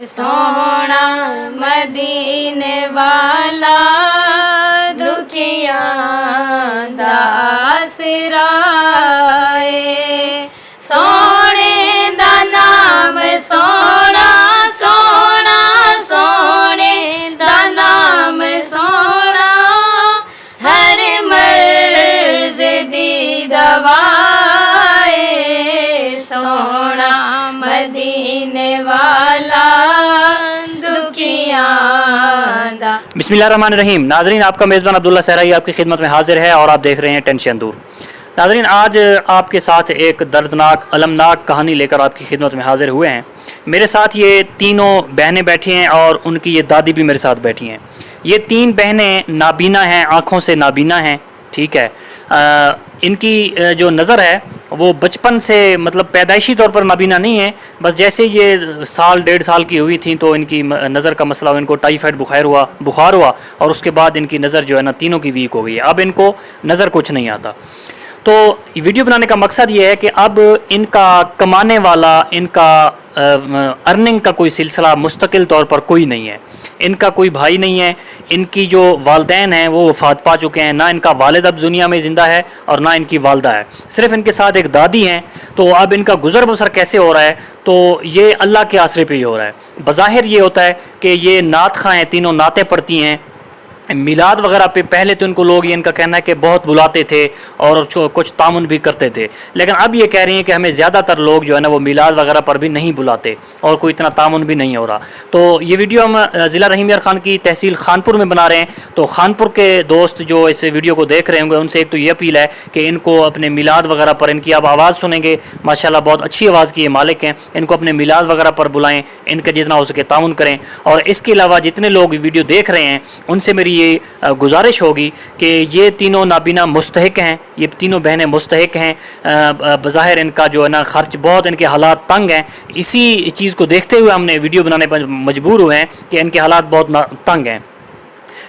सोना मदीने वाला दुखियां दा आसराए, सोने दा नाम सोना सोना, सोने दा नाम सोना, हर मर्ज दी दवाए, सोना मदीने वाला दुखियां दा। बिस्मिल्लाहिर्रहमानिर्रहीम। नाजरीन, आपका मेज़बान अब्दुल्ला सहराई आपकी खिदमत में हाजिर है और आप देख रहे हैं टेंशन दूर। नाजरीन, आज आपके साथ एक दर्दनाक अलमनाक कहानी लेकर आपकी खिदमत में हाजिर हुए हैं। मेरे साथ ये तीनों बहनें बैठी हैं और उनकी ये दादी भी मेरे साथ बैठी हैं। ये तीन बहनें नाबीना हैं, आँखों से नाबीना हैं, ठीक है। इनकी जो नज़र है वो बचपन से, मतलब पैदाइशी तौर पर नाबीना नहीं है, बस जैसे ये साल डेढ़ साल की हुई थी तो इनकी नज़र का मसला, इनको टाइफाइड बुखार हुआ और उसके बाद इनकी नज़र जो है ना तीनों की वीक हो गई है। अब इनको नज़र कुछ नहीं आता। तो वीडियो बनाने का मकसद ये है कि अब इनका कमाने वाला, इनका अर्निंग का कोई सिलसिला मुस्तकिल तौर पर कोई नहीं है। इनका कोई भाई नहीं है, इनकी जो वालदैन हैं वो वफ़ात पा चुके हैं, ना इनका वालिद अब दुनिया में ज़िंदा है और ना इनकी वालदा है, सिर्फ़ इनके साथ एक दादी हैं। तो अब इनका गुज़र बसर कैसे हो रहा है, तो ये अल्लाह के आसरे पे ही हो रहा है। बज़ाहिर ये होता है कि ये नात ख़ां हैं, तीनों नातें पढ़ती हैं, मिलाद वगैरह पे पहले तो इनको लोग, ये इनका कहना है कि बहुत बुलाते थे और कुछ तामुन भी करते थे, लेकिन अब ये कह रही हैं कि हमें ज़्यादातर लोग जो है ना वो मिलाद वगैरह पर भी नहीं बुलाते और कोई इतना तामुन भी नहीं हो रहा। तो ये वीडियो हम ज़िला रहीम यार खान की तहसील खानपुर में बना रहे हैं। तो खानपुर के दोस्त जो इस वीडियो को देख रहे होंगे उनसे एक तो ये अपील है कि इनको अपने मिलाद वगैरह पर, इनकी आप आवाज़ सुनेंगे, माशाल्लाह बहुत अच्छी आवाज़ की ये मालिक हैं, इनको अपने मिलाद वगैरह पर बुलाएँ, इनका जितना हो सके तामुन करें। और इसके अलावा जितने लोग वीडियो देख रहे हैं उनसे मेरी ये गुजारिश होगी कि ये तीनों नाबीना मुस्तहिक हैं, ये तीनों बहनें मुस्तहिक हैं। बज़ाहिर इनका जो है ना ख़र्च बहुत, इनके हालात तंग हैं। इसी चीज़ को देखते हुए हमने वीडियो बनाने पर मजबूर हुए हैं कि इनके हालात बहुत तंग हैं,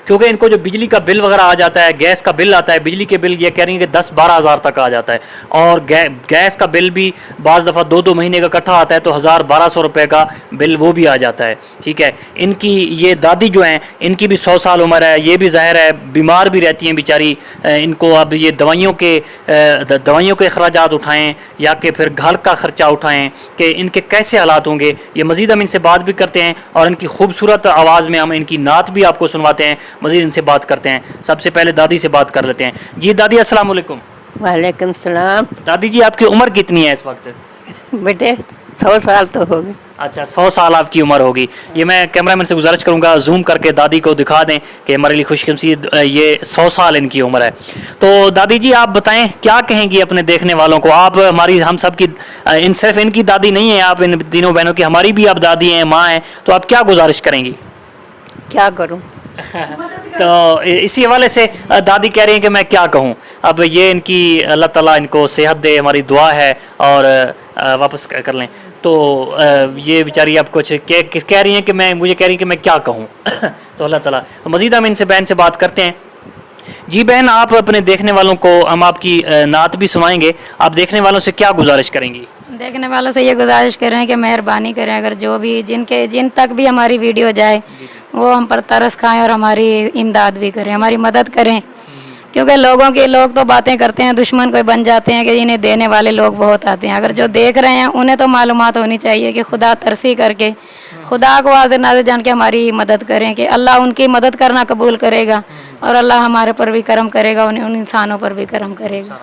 क्योंकि इनको जो बिजली का बिल वगैरह आ जाता है, गैस का बिल आता है, बिजली के बिल ये कह रही है कि 10-12 हज़ार तक आ जाता है, और गैस का बिल भी बाज़ दफ़ा 2-2 महीने का इकट्ठा आता है तो 1000-1200 रुपये का बिल वो भी आ जाता है, ठीक है। इनकी ये दादी जो हैं इनकी भी 100 साल उम्र है, ये भी ज़ाहिर है बीमार भी रहती हैं बेचारी। इनको अब ये दवाइयों के अखराजात उठाएँ या कि फिर घर का ख़र्चा उठाएँ कि इनके कैसे हालात होंगे। ये मज़ीद हम इनसे बात भी करते हैं और इनकी खूबसूरत आवाज़ में हम इनकी नात भी आपको सुनवाते हैं, मज़ीद इनसे बात करते हैं। सबसे पहले दादी से बात कर लेते हैं। जी दादी, अस्सलाम वालेकुम। वालेकुम सलाम। दादी जी, आपकी उम्र कितनी है इस वक्त? बेटे 100 साल तो होगी। अच्छा, 100 साल आपकी उम्र होगी। ये मैं कैमरामैन से गुजारिश करूंगा जूम करके दादी को दिखा दें कि हमारे लिए खुशकिस्मत ये 100 साल इनकी उम्र है। तो दादी जी, आप बताएं क्या कहेंगी अपने देखने वालों को? आप हमारी, हम सब की, इन सिर्फ इनकी दादी नहीं है, आप इन तीनों बहनों की, हमारी भी आप दादी हैं, माँ हैं, तो आप क्या गुजारिश करेंगी? क्या करूं? तो इसी हवाले से दादी कह रही हैं कि मैं क्या कहूँ। अब ये इनकी, अल्लाह ताला इनको सेहत दे, हमारी दुआ है, और वापस कर लें। तो ये बेचारी अब कुछ कह रही हैं कि मुझे कह रही हैं कि मैं क्या कहूँ। तो अल्लाह ताला, मज़ीद हम इनसे, बहन से बात करते हैं। जी बहन, आप अपने देखने वालों को, हम आपकी नात भी सुनाएंगे, आप देखने वालों से क्या गुजारिश करेंगी? देखने वालों से ये गुजारिश कर रहे हैं कि मेहरबानी करें, अगर जो भी जिन तक भी हमारी वीडियो जाए वो हम पर तरस खाएं और हमारी इमदाद भी करें, हमारी मदद करें। क्योंकि लोग तो बातें करते हैं, दुश्मन कोई बन जाते हैं कि इन्हें देने वाले लोग बहुत आते हैं। अगर जो देख रहे हैं उन्हें तो मालूमात होनी चाहिए कि खुदा तरसी करके, खुदा को हाज़िर नाज़िर जान के हमारी मदद करें कि अल्लाह उनकी मदद करना कबूल करेगा और अल्लाह हमारे पर भी करम करेगा, उन इंसानों पर भी करम करेगा।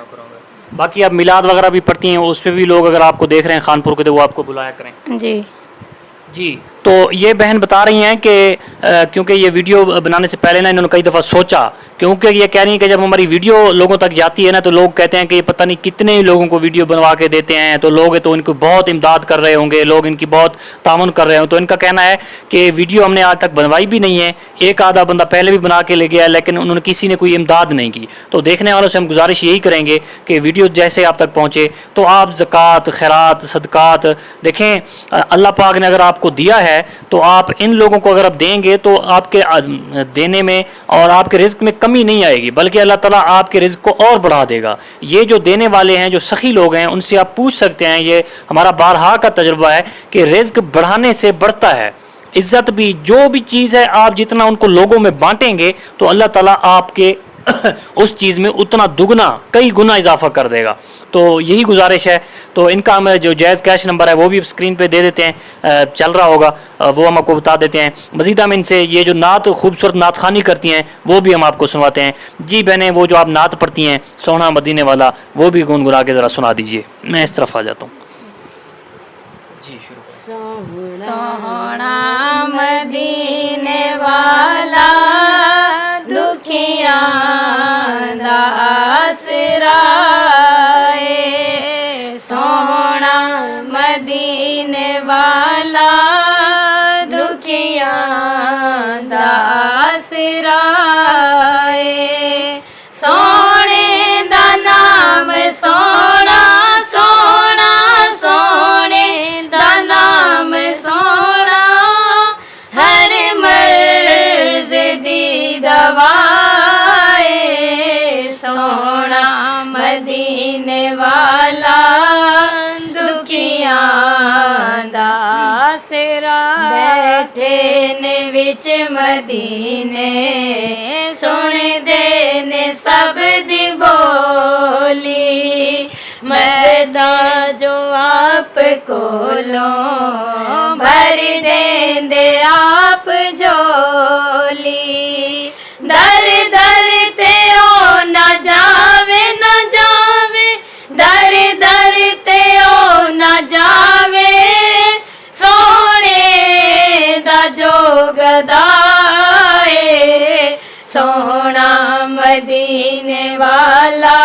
बाकी आप मिलाद वगैरह भी पढ़ती हैं, उस पर भी लोग अगर आपको देख रहे हैं खानपुर के, तो वो आपको बुलाया करें। जी। तो ये बहन बता रही हैं कि क्योंकि ये वीडियो बनाने से पहले ना इन्होंने कई दफ़ा सोचा, क्योंकि ये कह रही हैं कि जब हमारी वीडियो लोगों तक जाती है ना तो लोग कहते हैं कि पता नहीं कितने ही लोगों को वीडियो बनवा के देते हैं, तो लोग तो इनको बहुत इमदाद कर रहे होंगे, लोग इनकी बहुत तामुन कर रहे हों। तो इनका कहना है कि वीडियो हमने आज तक बनवाई भी नहीं है, एक आधा बंदा पहले भी बना के ले गया, लेकिन उन्होंने किसी ने कोई इमदाद नहीं की। तो देखने वालों से हम गुजारिश यही करेंगे कि वीडियो जैसे आप तक पहुँचे तो आप ज़कात, खैरात, सदक़ात देखें। अल्लाह पाक ने अगर आपको दिया है तो आप इन लोगों को अगर आप देंगे तो आपके देने में और आपके रिज़्क़ में कमी नहीं आएगी, बल्कि अल्लाह ताला आपके रिज़्क़ को और बढ़ा देगा। ये जो देने वाले हैं, जो सखी लोग हैं, उनसे आप पूछ सकते हैं, ये हमारा बारहा का तजुर्बा है कि रिज़्क़ बढ़ाने से बढ़ता है। عزت بھی، جو بھی چیز ہے آپ جتنا ان کو لوگوں میں بانٹیں گے تو اللہ تعالیٰ آپ کے اس چیز میں اتنا دگنا کئی گنا اضافہ کر دے گا. تو یہی گزارش ہے. تو ان کا ہم جو جائز کیش نمبر ہے وہ بھی اسکرین پہ دے دیتے ہیں، چل رہا ہوگا، وہ ہم آپ کو بتا دیتے ہیں. مزید ہم ان سے یہ جو نعت خوبصورت نعت خوانی کرتی ہیں وہ بھی ہم آپ کو سنواتے ہیں. جی بہنیں، وہ جو آپ نعت پڑھتی ہیں سونا مدینے والا، وہ بھی گنگنا کے ذرا سنا دیجئے. میں اس طرف آ جاتا ہوں. جی شروع. سونا مدینے والا دکھیاں دا آسرا اے، سونا مدینے والا دکھیاں دا آسرا اے، سونے دا نام سونا سونا، سونے دا نام سونا، ہر مرض دی دوا اے، سونا مدینے والا دکھیاں دا آسرا. بیٹھے نے وچ مدینے سن دے نے سب دی بولی، میدان جو آپ کولوں بھر دین دے آپ جولی، در در تے او نہ جاوے نہ جاوے، در در تے او نہ جاوے، سونے دا جو گدا اے، سونا مدینے والا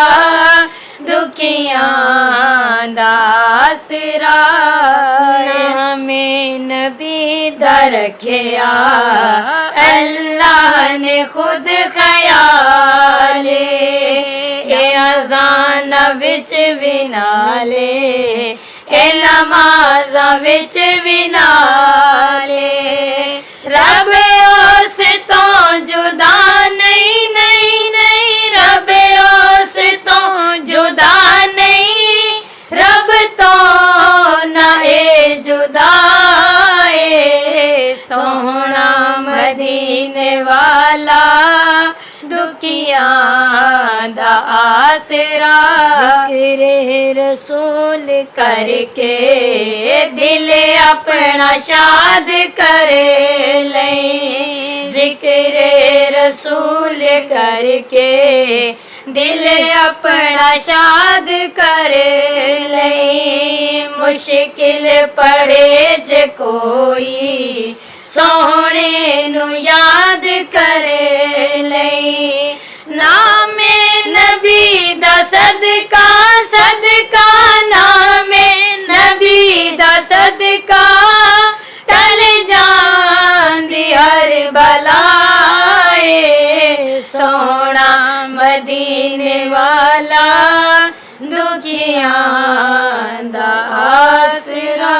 دکھیاں دا آسرا. ہمیں نبی دا رکھیا اللہ نے خود خیال، اے اذان وچ بھی نالے، اے نمازاں وچ بھی نالے، رب اس تو جدا نہیں نہیں نہیں، رب اس تو جدا نہیں، رب تو نہ اے جدا اے، سونا مدینے والا دکھیاں دا آسرا. ذکر رسول کر کے دل اپنا شاد کر لیں، ذکر رسول کر کے دل اپنا شاد کر لیں، مشکل پڑے جے کوئی سونے نو یاد کر لیں، نام نبی دا صدقہ صدقہ، نام نبی دا صدقہ، ٹل جاندی ہر بلا اے، سونا مدینے والا دکھیاں دا آسرا.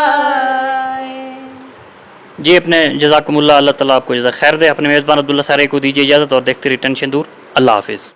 جی اپنے جزاکم اللہ، اللہ تعالیٰ آپ کو جزا خیر دے. اپنے میزبان عبداللہ سارے کو دیجیے اجازت اور دیکھتے رہیے ٹینشن دور. اللہ حافظ.